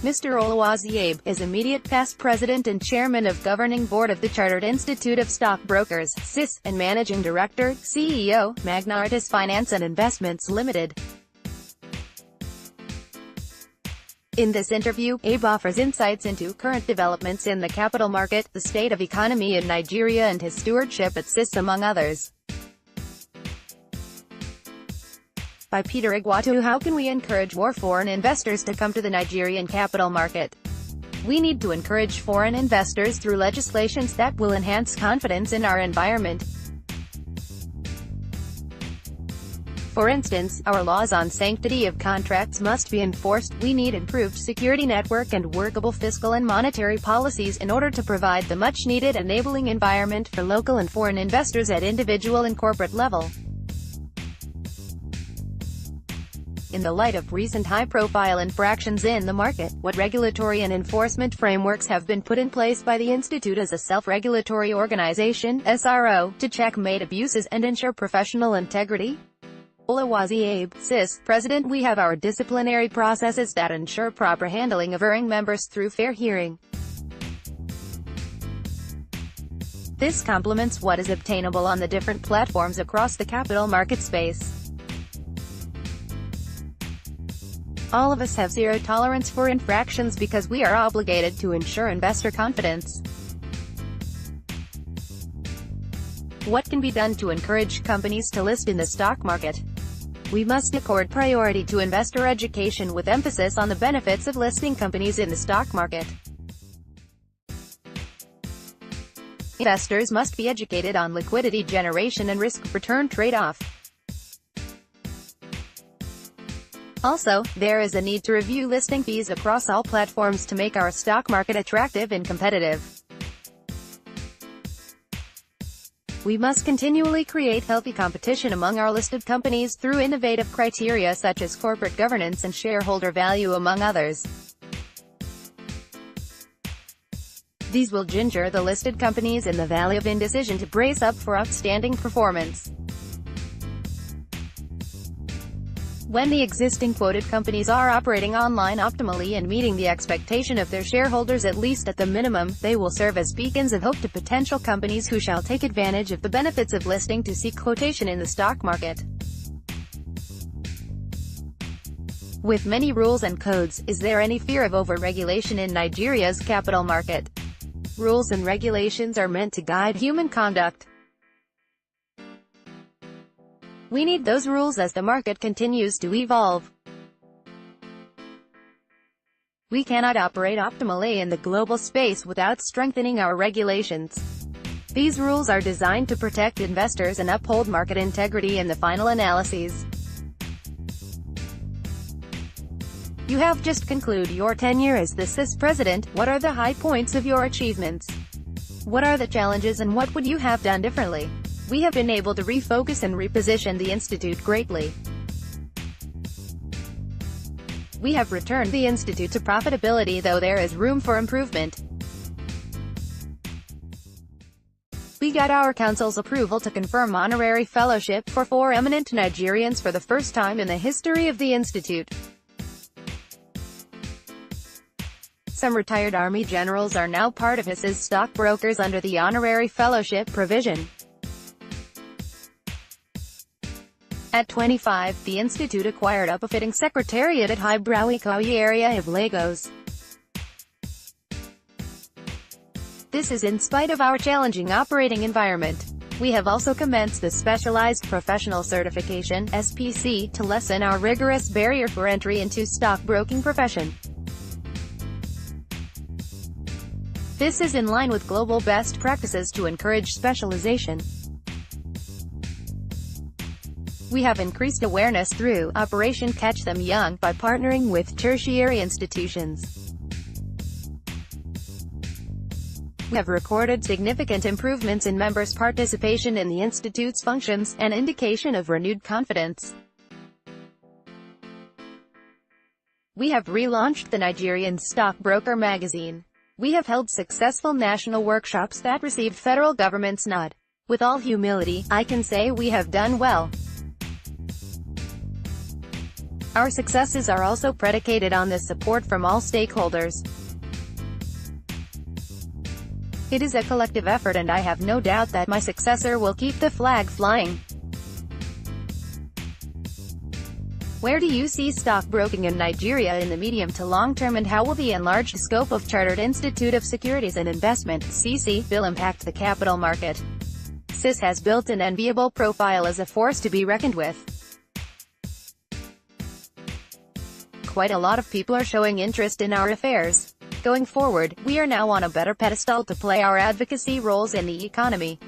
Mr. Oluwaseyi Abe is immediate past president and chairman of governing board of the Chartered Institute of Stockbrokers, CIS, and managing director, CEO, Magnartis Finance and Investments Limited. In this interview, Abe offers insights into current developments in the capital market, the state of economy in Nigeria and his stewardship at CIS, among others. By Peter Egwuatu. How can we encourage more foreign investors to come to the Nigerian capital market? We need to encourage foreign investors through legislations that will enhance confidence in our environment. For instance, our laws on sanctity of contracts must be enforced. We need improved security network and workable fiscal and monetary policies in order to provide the much-needed enabling environment for local and foreign investors at individual and corporate level. In the light of recent high-profile infractions in the market, what regulatory and enforcement frameworks have been put in place by the Institute as a self-regulatory organization (SRO) to checkmate abuses and ensure professional integrity? Oluwaseyi Abe, CIS President. We have our disciplinary processes that ensure proper handling of erring members through fair hearing. This complements what is obtainable on the different platforms across the capital market space. All of us have zero tolerance for infractions because we are obligated to ensure investor confidence. What can be done to encourage companies to list in the stock market? We must accord priority to investor education with emphasis on the benefits of listing companies in the stock market. Investors must be educated on liquidity generation and risk-return trade-off. Also, there is a need to review listing fees across all platforms to make our stock market attractive and competitive. We must continually create healthy competition among our listed companies through innovative criteria such as corporate governance and shareholder value, among others. These will ginger the listed companies in the Valley of Indecision to brace up for outstanding performance. When the existing quoted companies are operating online optimally and meeting the expectation of their shareholders at least at the minimum, they will serve as beacons of hope to potential companies who shall take advantage of the benefits of listing to seek quotation in the stock market. With many rules and codes, is there any fear of over-regulation in Nigeria's capital market? Rules and regulations are meant to guide human conduct. We need those rules as the market continues to evolve. We cannot operate optimally in the global space without strengthening our regulations. These rules are designed to protect investors and uphold market integrity in the final analyses. You have just concluded your tenure as the CIS President. What are the high points of your achievements? What are the challenges and what would you have done differently? We have been able to refocus and reposition the Institute greatly. We have returned the Institute to profitability, though there is room for improvement. We got our Council's approval to confirm honorary fellowship for 4 eminent Nigerians for the first time in the history of the Institute. Some retired Army generals are now part of CIS stockbrokers under the honorary fellowship provision. At 25, the Institute acquired a befitting secretariat at highbrow Ikoyi area of Lagos. This is in spite of our challenging operating environment. We have also commenced the Specialized Professional Certification (SPC) to lessen our rigorous barrier for entry into stockbroking profession. This is in line with global best practices to encourage specialization. We have increased awareness through Operation Catch Them Young by partnering with tertiary institutions. We have recorded significant improvements in members' participation in the Institute's functions, an indication of renewed confidence. We have relaunched the Nigerian Stockbroker magazine. We have held successful national workshops that received federal government's nod. With all humility, I can say we have done well. Our successes are also predicated on the support from all stakeholders. It is a collective effort, and I have no doubt that my successor will keep the flag flying. Where do you see stockbroking in Nigeria in the medium to long term, and how will the enlarged scope of Chartered Institute of Securities and Investment (CIS) bill impact the capital market? CIS has built an enviable profile as a force to be reckoned with. Quite a lot of people are showing interest in our affairs. Going forward, we are now on a better pedestal to play our advocacy roles in the economy.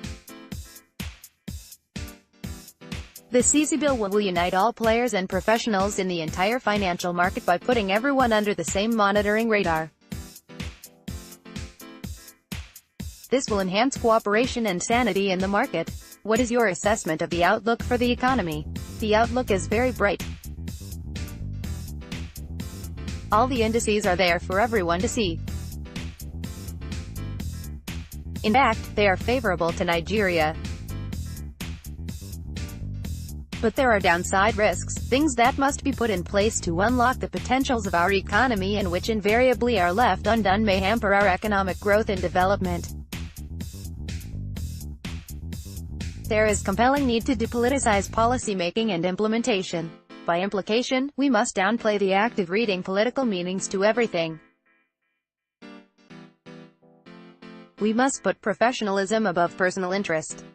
The CIS bill will unite all players and professionals in the entire financial market by putting everyone under the same monitoring radar. This will enhance cooperation and sanity in the market. What is your assessment of the outlook for the economy? The outlook is very bright. All the indices are there for everyone to see. In fact, they are favorable to Nigeria. But there are downside risks, things that must be put in place to unlock the potentials of our economy, and which invariably are left undone may hamper our economic growth and development. There is compelling need to depoliticize policy-making and implementation. By implication, we must downplay the act of reading political meanings to everything. We must put professionalism above personal interest.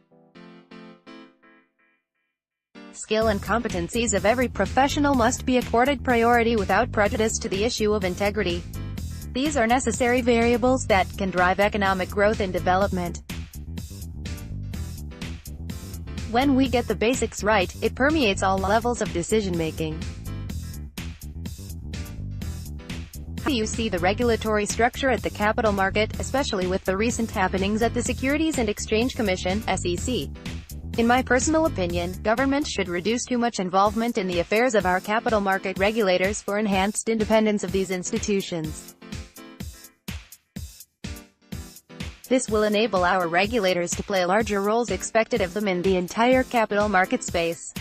Skill and competencies of every professional must be accorded priority without prejudice to the issue of integrity. These are necessary variables that can drive economic growth and development. When we get the basics right, it permeates all levels of decision-making. How do you see the regulatory structure at the capital market, especially with the recent happenings at the Securities and Exchange Commission (SEC)? In my personal opinion, government should reduce too much involvement in the affairs of our capital market regulators for enhanced independence of these institutions. This will enable our regulators to play larger roles expected of them in the entire capital market space.